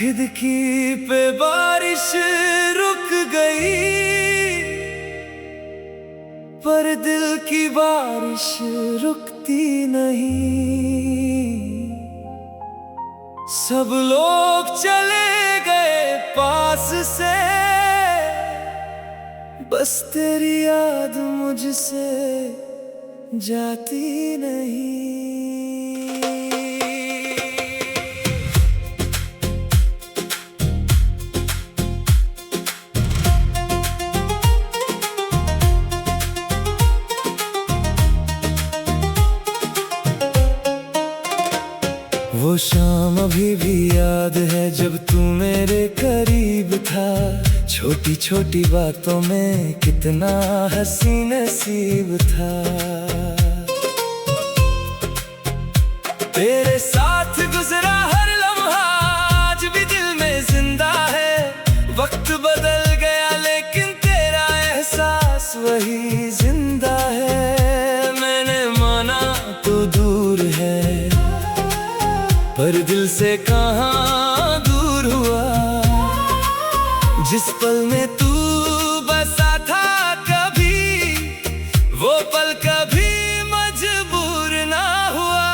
खिड़की पे बारिश रुक गई, पर दिल की बारिश रुकती नहीं। सब लोग चले गए पास से, बस तेरी याद मुझसे जाती नहीं। वो शाम अभी भी याद है जब तू मेरे करीब था। छोटी छोटी बातों में कितना हंसी नसीब था। तेरे साथ गुजरा हर लम्हा आज भी दिल में जिंदा है। वक्त बदल गया लेकिन तेरा एहसास वही जिंदा है। मैंने माना तू दूर है, पर दिल से कहाँ दूर हुआ। जिस पल में तू बसा था कभी, वो पल कभी मजबूर ना हुआ।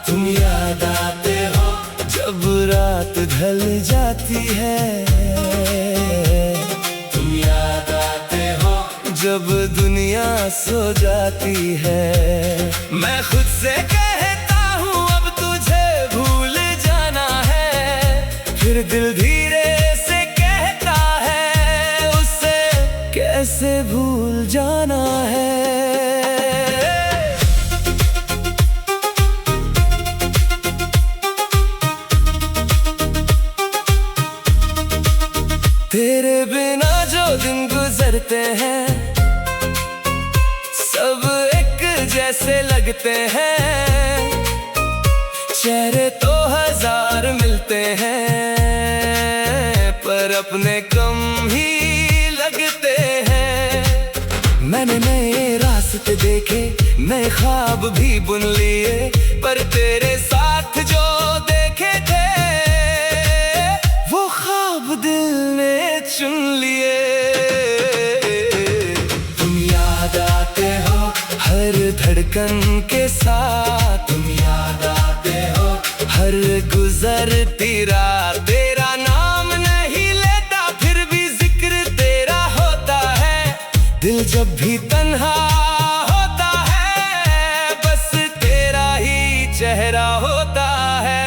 तुम याद आते हो जब रात ढल जाती है। तुम याद आते हो जब दुनिया सो जाती है। मैं खुद से फिर दिल धीरे से कहता है उससे कैसे भूल जाना है। तेरे बिना जो दिन गुजरते हैं सब एक जैसे लगते हैं। चेहरे तो हजार मिलते हैं पर अपने कम ही लगते हैं। मैंने नए रास्ते देखे, नए ख्वाब भी बुन लिए, पर तेरे साथ जो देखे थे वो ख्वाब दिल ने चुन लिए। तुम याद आते हो हर धड़कन के साथ। तुम याद आते हो हर गुजरती रात। तेरा नाम नहीं लेता फिर भी जिक्र तेरा होता है। दिल जब भी तन्हा होता है बस तेरा ही चेहरा होता है।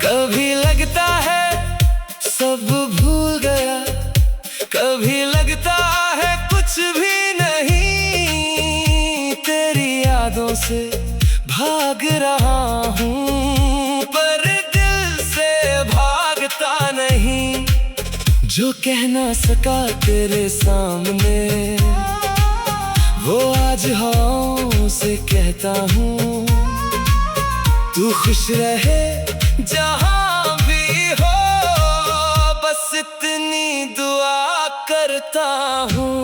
कभी लगता है सब भूल गया, कभी लगता है कुछ भी नहीं। तेरी यादों से भाग रहा हूँ पर दिल से भागता नहीं। जो कह ना सका तेरे सामने वो आज हवाओं से कहता हूँ। तू खुश रहे जहाँ भी हो, बस इतनी दुआ करता हूँ।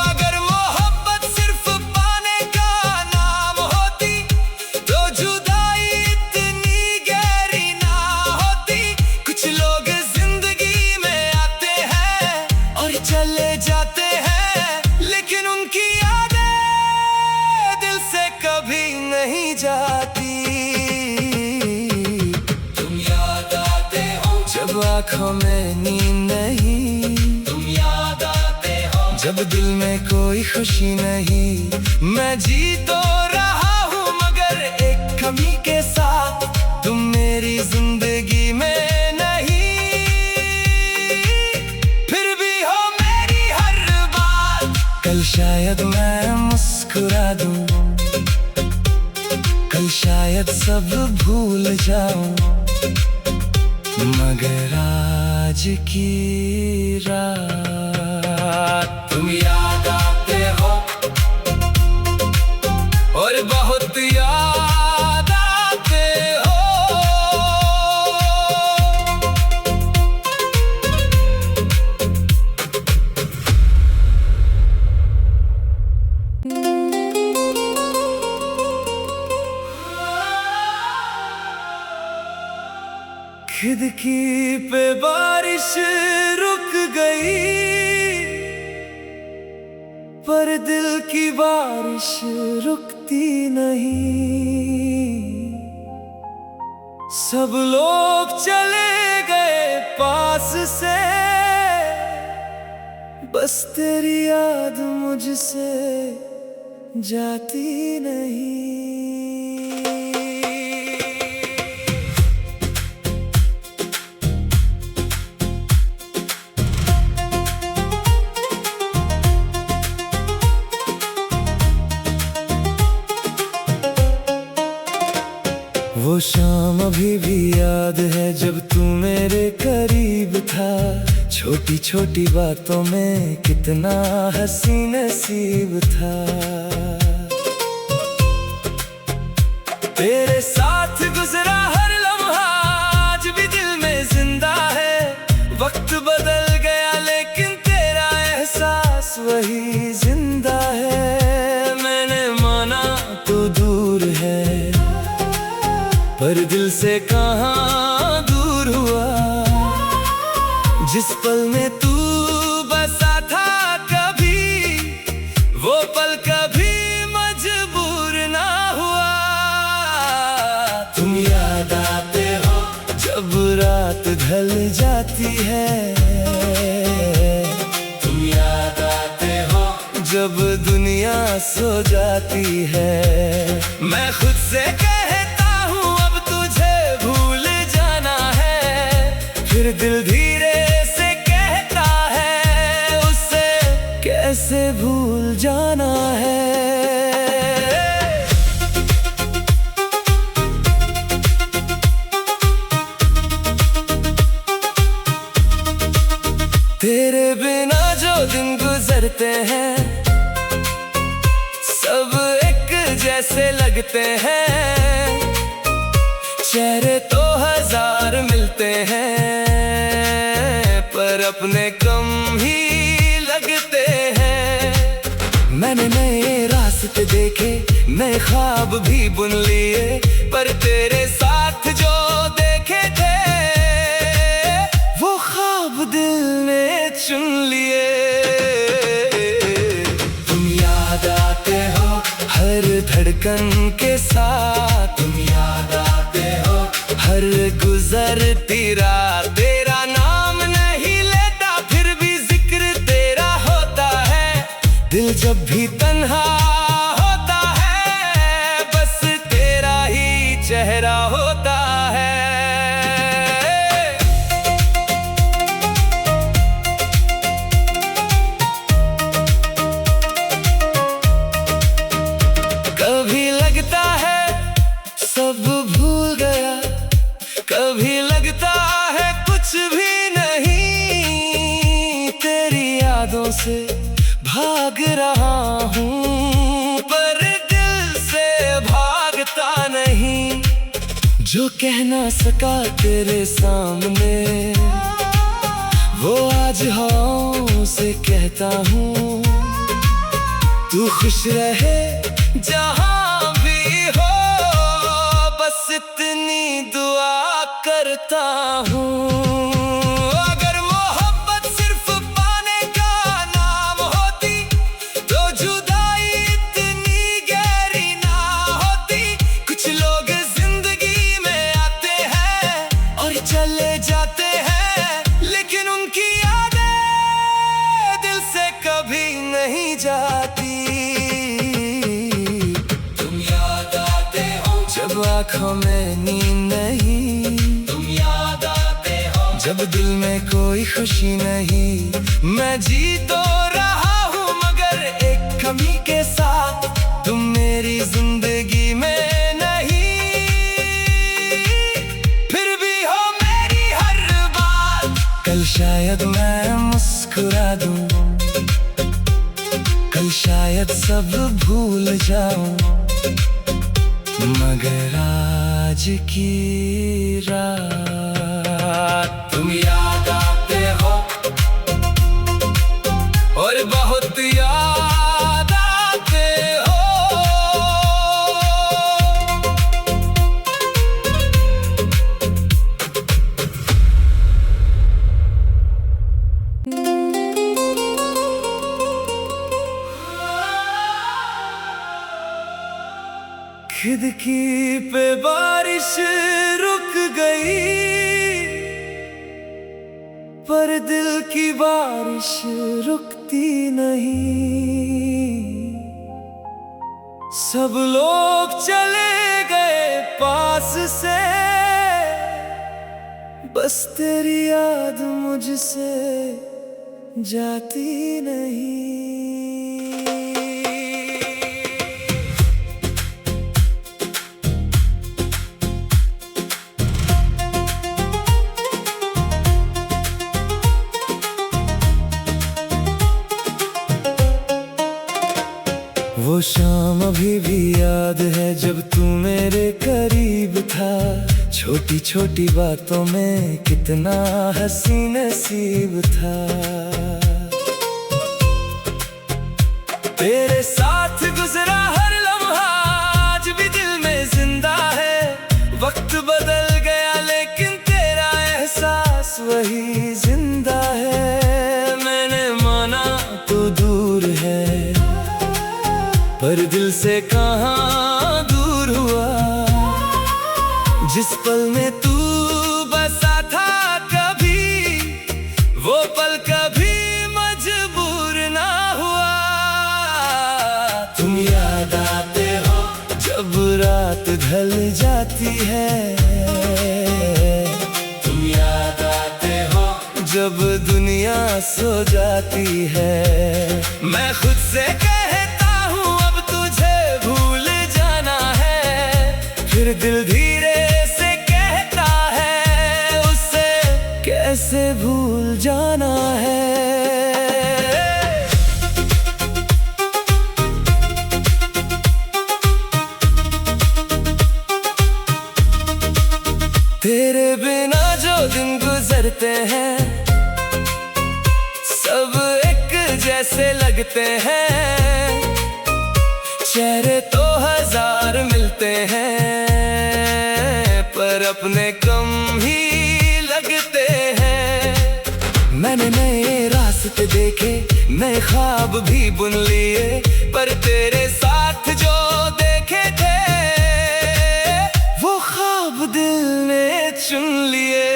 अगर मोहब्बत सिर्फ पाने का नाम होती तो जुदाई इतनी गहरी ना होती। कुछ लोग जिंदगी में आते हैं और चले जाते हैं, लेकिन उनकी यादें दिल से कभी नहीं जाती। जब आँखों में नींद नहीं, तुम याद आते हो जब दिल में कोई खुशी नहीं। मैं जी तो रहा हूँ मगर एक कमी के साथ, तुम मेरी जिंदगी में नहीं। फिर भी हो मेरी हर बात। कल शायद मैं मुस्कुरा दूँ, कल शायद सब भूल जाऊँ, मगर आज की रात तुम याद आते हो और बहुत याद आते हो। खिड़की पे बारिश रुक गई, पर दिल की बारिश रुकती नहीं। सब लोग चले गए पास से, बस तेरी याद मुझसे जाती नहीं। वो शाम अभी भी याद है जब तू मेरे करीब था। छोटी छोटी बातों में कितना हंसी नसीब था। तेरे साथ गुजरा हर लम्हा आज भी दिल में जिंदा है। वक्त बदल गया लेकिन तेरा एहसास वही जिंदा है। मैंने माना तू दूर है, पर दिल से कहाँ दूर हुआ। जिस पल में तू बसा था कभी, वो पल कभी मजबूर ना हुआ। तुम याद आते हो जब रात ढल जाती है। तुम याद आते हो जब दुनिया सो जाती है। मैं खुद से कहता हूँ अब तुझे भूल जाना है, फिर दिल धीरे से कहता है उससे कैसे भूल जाना है। तेरे बिना जो दिन गुजरते हैं सब एक जैसे लगते हैं। चेहरे तो हजार मिलते हैं, पर अपने कम ही लगते हैं। मैंने नए रास्ते देखे, नए ख्वाब भी बुन लिए, पर तेरे साथ जो देखे थे वो ख्वाब दिल ने चुन लिए। तुम याद आते हो हर धड़कन के साथ। तुम याद आते हो हर गुजरती रात। तेरा नाम नहीं लेता फिर भी जिक्र तेरा होता है। दिल जब भी तन्हा होता है बस तेरा ही चेहरा होता है। कभी लगता है सब भूल गया, कभी लगता है कुछ भी नहीं। तेरी यादों से भाग रहा हूँ, पर दिल से भागता नहीं। जो कह ना सका तेरे सामने वो आज हाँ से कहता हूँ। तू खुश रहे जहाँ भी हो, बस इतनी दुआ करता हूँ। अगर मोहब्बत सिर्फ पाने का नाम होती तो जुदाई इतनी गहरी ना होती। कुछ लोग जिंदगी में आते हैं और चले जाते हैं, लेकिन उनकी यादें दिल से कभी नहीं जाती। जब आँखों में नींद नहीं, तुम याद आते हो जब दिल में कोई खुशी नहीं। मैं जी तो रहा हूँ मगर एक कमी के साथ, तुम मेरी जिंदगी में नहीं। फिर भी हो मेरी हर बात। कल शायद मैं मुस्कुरा दूँ, कल शायद सब भूल जाऊँ, मगर आज की रात तुम याद आते हो और बहुत याद आते हो। बारिश रुक गई, पर दिल की बारिश रुकती नहीं। सब लोग चले गए पास से, बस तेरी याद मुझसे जाती नहीं। वो शाम अभी भी याद है जब तू मेरे करीब था। छोटी छोटी बातों में कितना हंसी नसीब था। तेरे साथ गुजरा हर लम्हा आज भी दिल में जिंदा है। वक्त बदल गया लेकिन तेरा एहसास वही जिंदा है। मैंने माना तू दूर है, पर दिल से कहाँ दूर हुआ। जिस पल में तू बसा था कभी, वो पल कभी मजबूर ना हुआ। तुम याद आते हो जब रात ढल जाती है। तुम याद आते हो जब दुनिया सो जाती है। मैं खुद से कहता हूँ अब तुझे भूल जाना है, फिर दिल धीरे कैसे भूल जाना है। तेरे बिना जो दिन गुजरते हैं सब एक जैसे लगते हैं। चेहरे तो हजार मिलते हैं, पर अपने कम ही लगते हैं। मैंने नए रास्ते देखे, नए ख्वाब भी बुन लिए, पर तेरे साथ जो देखे थे वो ख्वाब दिल ने चुन लिए।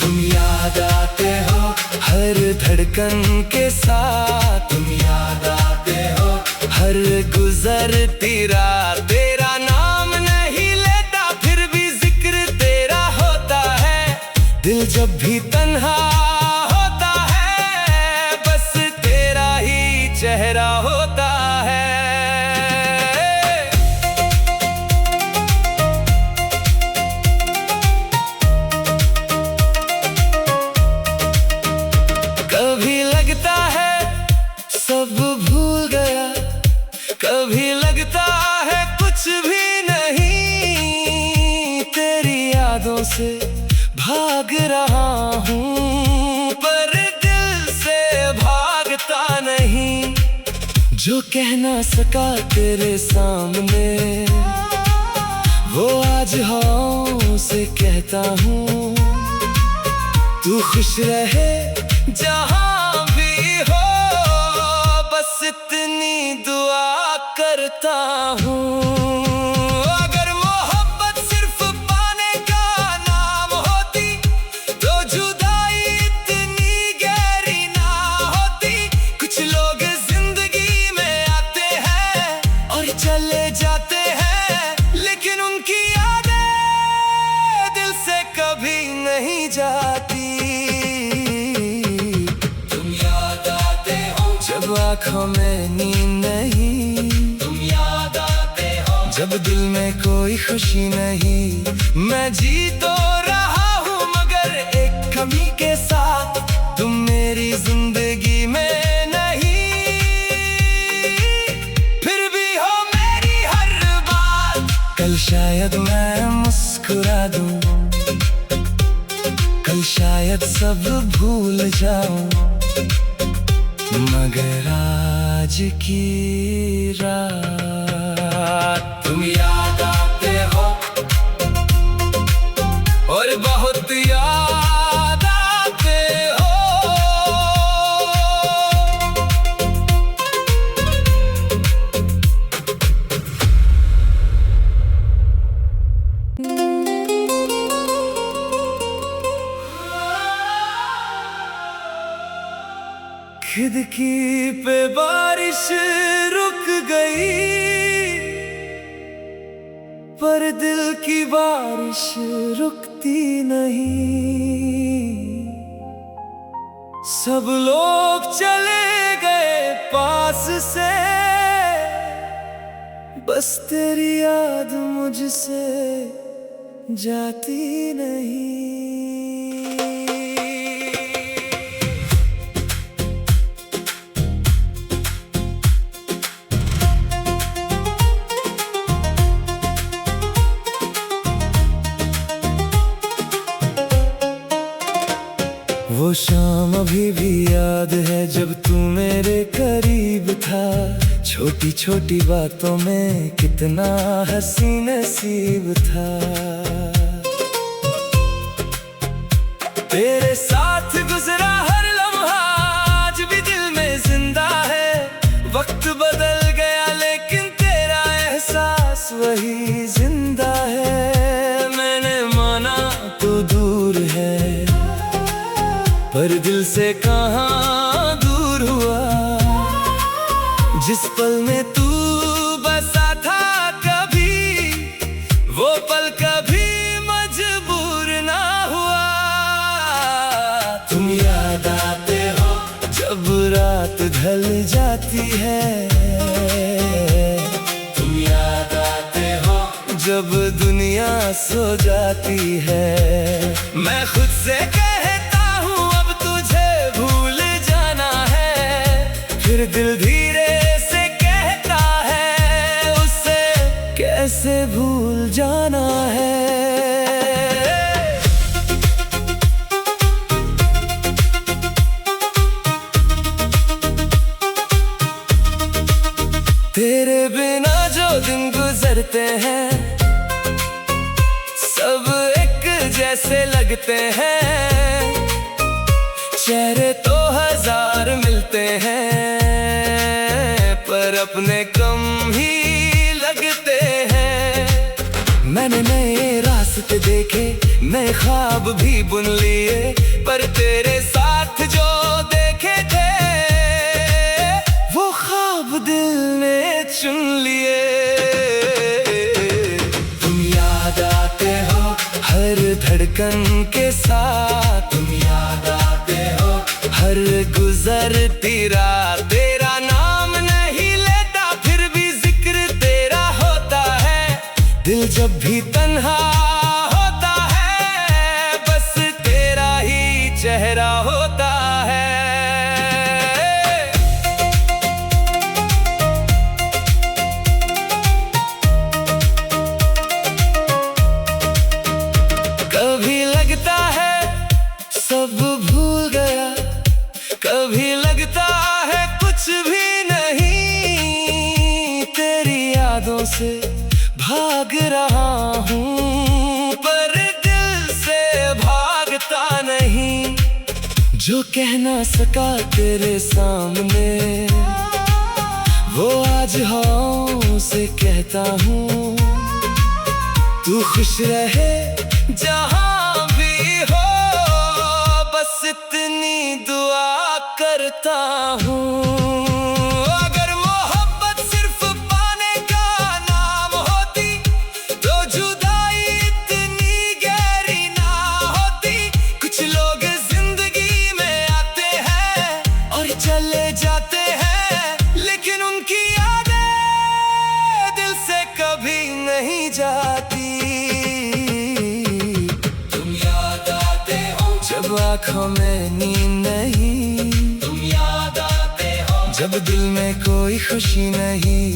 तुम याद आते हो हर धड़कन के साथ। तुम याद आते हो हर गुजरती रात। तेरा नाम नहीं लेता फिर भी जिक्र तेरा होता है। दिल जब भी तन्हा होता है, बस तेरा ही चेहरा होता है। कभी लगता है सब भूल गया, कभी लगता है कुछ भी नहीं। तेरी यादों से भाग रहा हूँ, पर दिल से भागता नहीं। जो कह ना सका तेरे सामने वो आज हाँ से कहता हूँ। तू खुश रहे जहाँ भी हो, बस इतनी दुआ करता हूँ। अगर मोहब्बत सिर्फ पाने का नाम होती तो जुदाई इतनी गहरी ना होती। कुछ लोग जिंदगी में आते हैं और चले जाते हैं, लेकिन उनकी यादें दिल से कभी नहीं जाती। जब आँखों में नींद नहीं, तुम याद आते हो जब दिल में कोई खुशी नहीं। मैं जी तो रहा हूँ मगर एक कमी के साथ, तुम मेरी जिंदगी में नहीं। फिर भी हो मेरी हर बात। कल शायद मैं मुस्कुरा दूँ, कल शायद सब भूल जाऊँ, मगर आज की रात तुम याद आते हो और बहुत याद आते हो। खिड़की पे बारिश रुक गई, पर दिल की बारिश रुकती नहीं। सब लोग चले गए पास से, बस तेरी याद मुझसे जाती नहीं। वो शाम अभी भी याद है जब तू मेरे करीब था। छोटी छोटी बातों में कितना हंसी नसीब था। तेरे साथ गुजरा हर लम्हा आज भी दिल में जिंदा है। वक्त बदल गया लेकिन तेरा एहसास वही जिंदा है। मैंने माना तू दूर है, पर दिल से कहाँ दूर हुआ। जिस पल में तू बसा था कभी, वो पल कभी मजबूर ना हुआ। तुम याद आते हो जब रात ढल जाती है। तुम याद आते हो जब दुनिया सो जाती है। मैं खुद से कहता हूँ अब तुझे भूल जाना है, फिर दिल धीरे से कहता है उससे कैसे भूल जाना है। तेरे बिना जो दिन गुजरते हैं सब एक जैसे लगते हैं। चेहरे तो हजार मिलते हैं, पर अपने कम ही लगते हैं। मैंने नए रास्ते देखे, नए ख्वाब भी बुन लिए, पर तेरे साथ जो देखे थे वो ख्वाब दिल ने चुन लिए। तुम याद आते हो हर धड़कन के साथ। तुम याद आते हो हर गुजरती रात। तेरा नाम नहीं लेता फिर भी जिक्र तेरा होता है। दिल जब भी तन्हा होता है बस तेरा ही चेहरा होता है। कभी लगता है सब भूल गया, कभी लगता है कुछ भी नहीं। तेरी यादों से भाग रहा हूँ, पर दिल से भागता नहीं। जो कह ना सका तेरे सामने वो आज हाँ से कहता हूँ। तू खुश रहे जहाँ भी हो, बस इतनी दुआ करता हूँ। अगर मोहब्बत सिर्फ पाने का नाम होती तो जुदाई इतनी गहरी ना होती। कुछ लोग जिंदगी में आते हैं और चले जाते हैं, लेकिन उनकी यादें दिल से कभी नहीं जाती। जब आँखों में नींद नहीं, तुम याद आते हो जब दिल में कोई खुशी नहीं।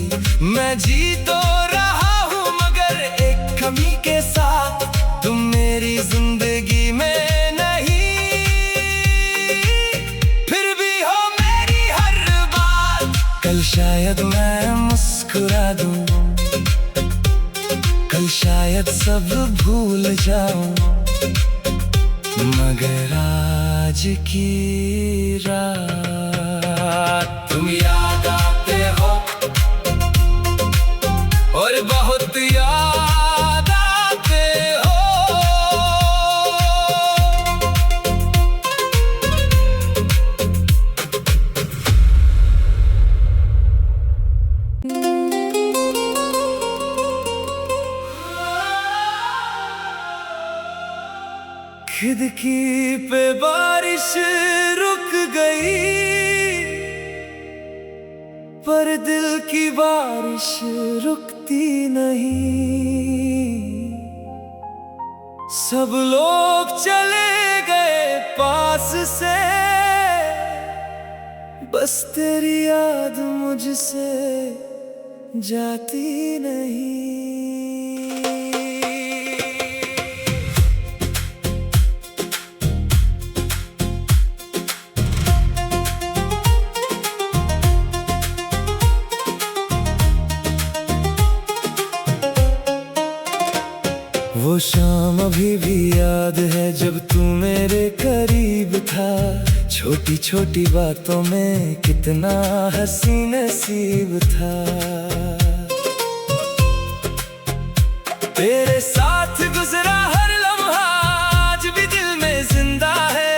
मैं जी तो रहा हूँ मगर एक कमी के साथ, तुम मेरी जिंदगी में नहीं। फिर भी हो मेरी हर बात। कल शायद मैं मुस्कुरा दूँ, कल शायद सब भूल जाऊँ, मगर आज की रात तुम याद आते हो और बहुत याद आते हो। खिड़की पे बारिश रुक गई, पर दिल की बारिश रुकती नहीं। सब लोग चले गए पास से, बस तेरी याद मुझसे जाती नहीं। वो शाम अभी भी याद है जब तू मेरे करीब था। छोटी छोटी बातों में कितना हंसी नसीब था। तेरे साथ गुजरा हर लम्हा आज भी दिल में जिंदा है।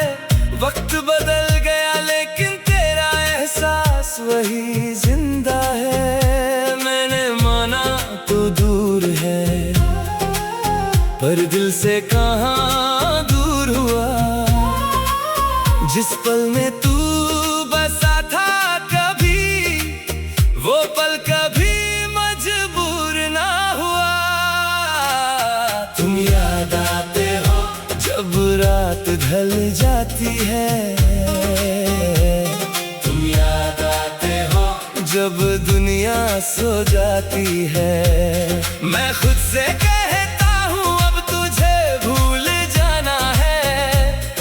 वक्त बदल गया लेकिन तेरा एहसास वही जिंदा है। मैंने माना तो दूर है, पर दिल से कहाँ दूर हुआ। जिस पल में तू बसा था कभी, वो पल कभी मजबूर ना हुआ। तुम याद आते हो जब रात ढल जाती है। तुम याद आते हो जब दुनिया सो जाती है। मैं खुद से कहता हूँ अब तुझे भूल जाना है,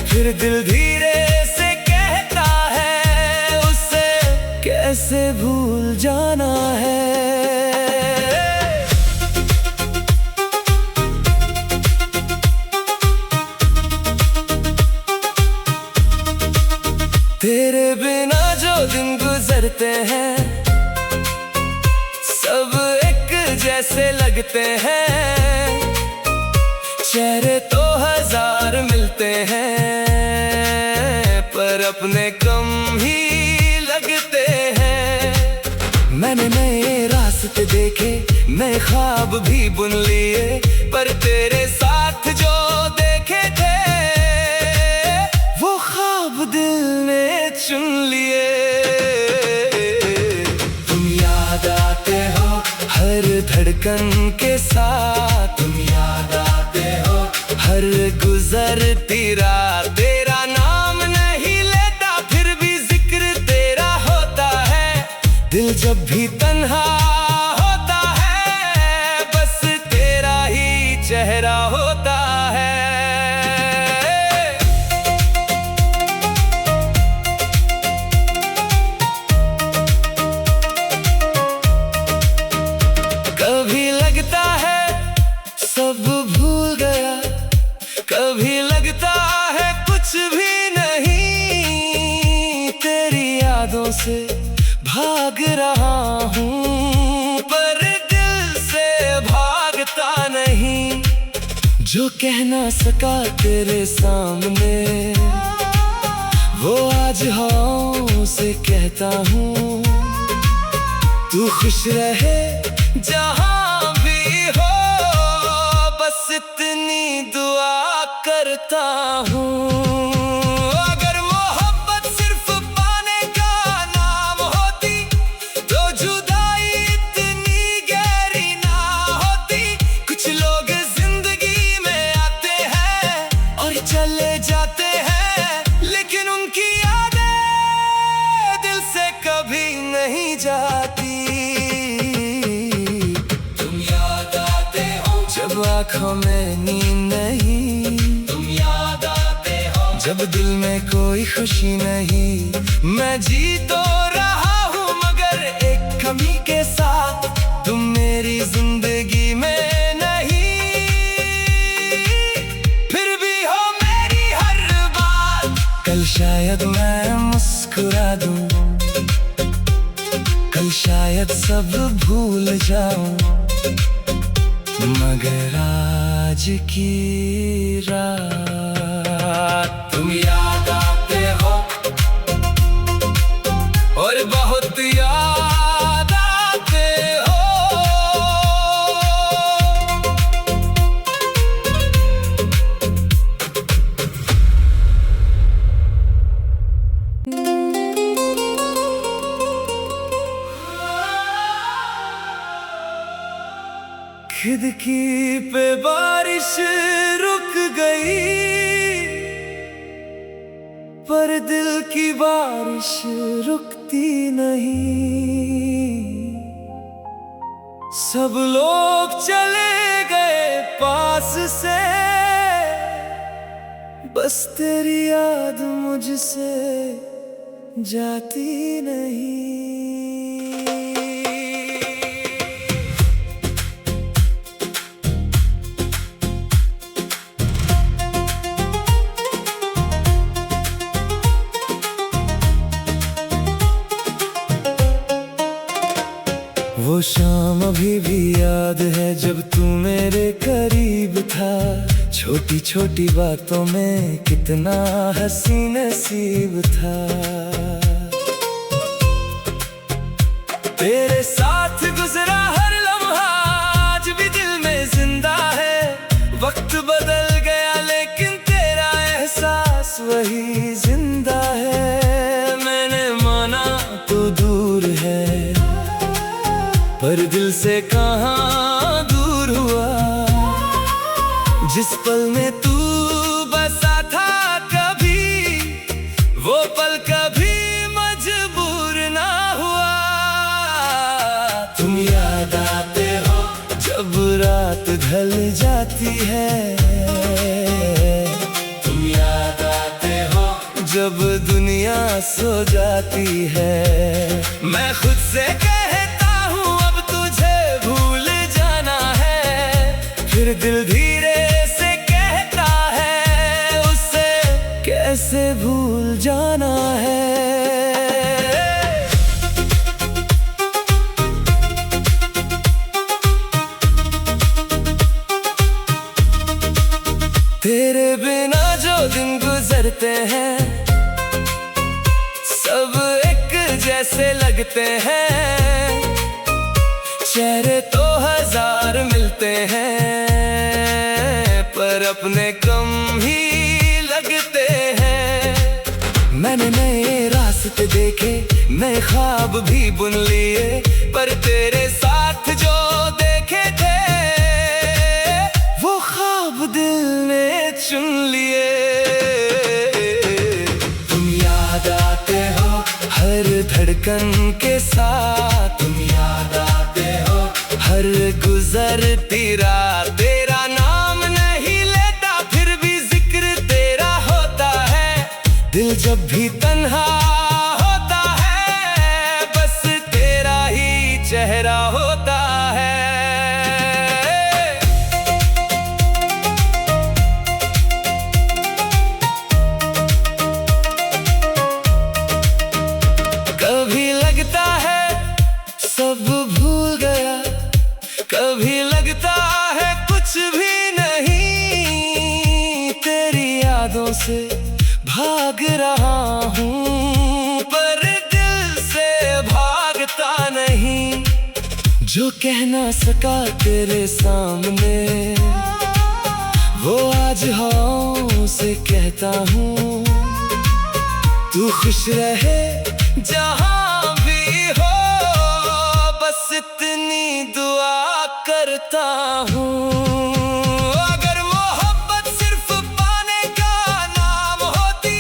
फिर दिल धीरे से कहता है उससे कैसे भूल जाना है। तेरे बिना जो दिन गुजरते हैं सब एक जैसे लगते हैं। चेहरे तो हजार मिलते हैं, पर अपने कम ही लगते हैं। मैंने नए रास्ते देखे, नए ख्वाब भी बुन लिए, पर तेरे साथ जो देखे थे वो ख्वाब दिल ने चुन लिए। तुम याद आते हो हर धड़कन के साथ। तुम याद आते हो हर गुजरती रात। तेरा नाम नहीं लेता फिर भी जिक्र तेरा होता है। दिल जब भी तन्हा होता है बस तेरा ही चेहरा होता है। कभी लगता है सब भूल गया, कभी लगता है कुछ भी नहीं। तेरी यादों से भाग रहा हूँ, पर दिल से भागता नहीं। जो कह ना सका तेरे सामने वो आज हवाओं से कहता हूँ। तू खुश रहे जहाँ भी हो, बस इतनी दुआ करता हूँ। अगर मोहब्बत सिर्फ पाने का नाम होती तो जुदाई इतनी गहरी ना होती। कुछ लोग जिंदगी में आते हैं और चले जाते हैं, लेकिन उनकी यादें दिल से कभी नहीं जाती। जब आँखों में नींद नहीं, तुम याद आते हो जब दिल में कोई खुशी नहीं। मैं जी तो रहा हूँ मगर एक कमी के साथ, तुम मेरी जिंदगी में नहीं। फिर भी हो मेरी हर बात। कल शायद मैं मुस्कुरा दूँ, कल शायद सब भूल जाऊं, मगर आज की रात तुम याद आते हो और बहुत याद आते हो। खिड़की पे बारिश रुक गई, पर दिल की बारिश रुकती नहीं। सब लोग चले गए पास से, बस तेरी याद मुझसे जाती नहीं। वो शाम अभी भी याद है जब तू मेरे करीब था। छोटी छोटी बातों में कितना हंसी नसीब था। तेरे साथ गुजरा हर लम्हा आज भी दिल में जिंदा है। वक्त बदल गया लेकिन तेरा एहसास वही जिंदा है। मैंने माना तो दूर है, पर दिल से कहाँ दूर हुआ। जिस पल में तू बसा था कभी, वो पल कभी मजबूर ना हुआ। तुम याद आते हो जब रात ढल जाती है। तुम याद आते हो जब दुनिया सो जाती है। मैं खुद से कहता हूँ अब तुझे भूल जाना है, फिर दिल धीरे से कहता है उससे कैसे भूल जाना है। तेरे बिना जो दिन गुजरते हैं सब एक जैसे लगते हैं। चेहरे तो हजार मिलते हैं, पर अपने कम ही लगते हैं। मैंने नए रास्ते देखे, नए ख्वाब भी बुन लिए, पर तेरे साथ जो देखे थे वो ख्वाब दिल ने चुन लिए। तुम याद आते हो हर धड़कन के साथ। तुम याद आते हो हर गुजरती रात। तेरा नाम नहीं लेता फिर भी जिक्र तेरा होता है। दिल जब भी तन्हा होता है बस तेरा ही चेहरा होता है। कभी लगता है सब भूल गया, कभी लगता है कुछ भी नहीं। तेरी यादों से भाग रहा हूँ, पर दिल से भागता नहीं। जो कह ना सका तेरे सामने वो आज हवाओं से कहता हूँ। तू खुश रहे जहाँ भी हो, बस इतनी दुआ करता हूँ। अगर मोहब्बत सिर्फ पाने का नाम होती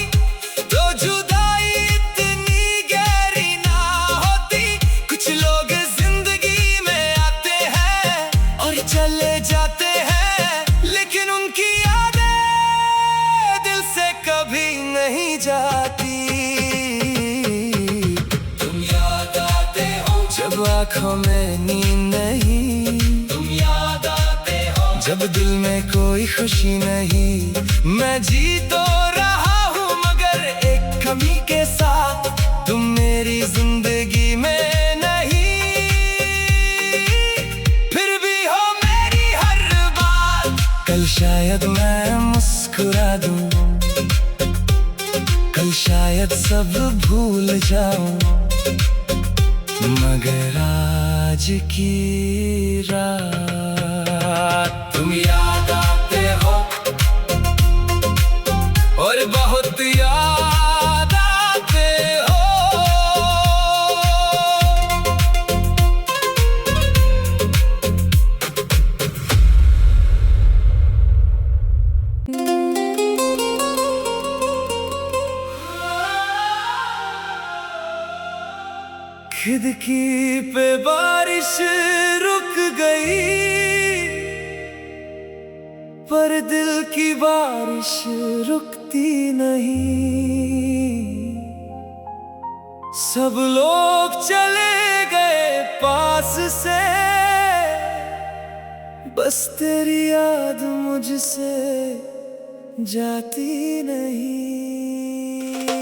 तो जुदाई इतनी गहरी ना होती। कुछ लोग जिंदगी में आते हैं और चले जाते हैं, लेकिन उनकी यादें दिल से कभी नहीं जाती। जब आँखों में नींद नहीं, तुम याद आते हो जब दिल में कोई खुशी नहीं। मैं जी तो रहा हूँ मगर एक कमी के साथ, तुम मेरी जिंदगी में नहीं। फिर भी हो मेरी हर बात। कल शायद मैं मुस्कुरा दूँ, कल शायद सब भूल जाऊँ, मगर आज की रात तुम याद आते हो और बहुत याद आते हो। खिड़की पे बारिश रुक गई, पर दिल की बारिश रुकती नहीं। सब लोग चले गए पास से, बस तेरी याद मुझसे जाती नहीं।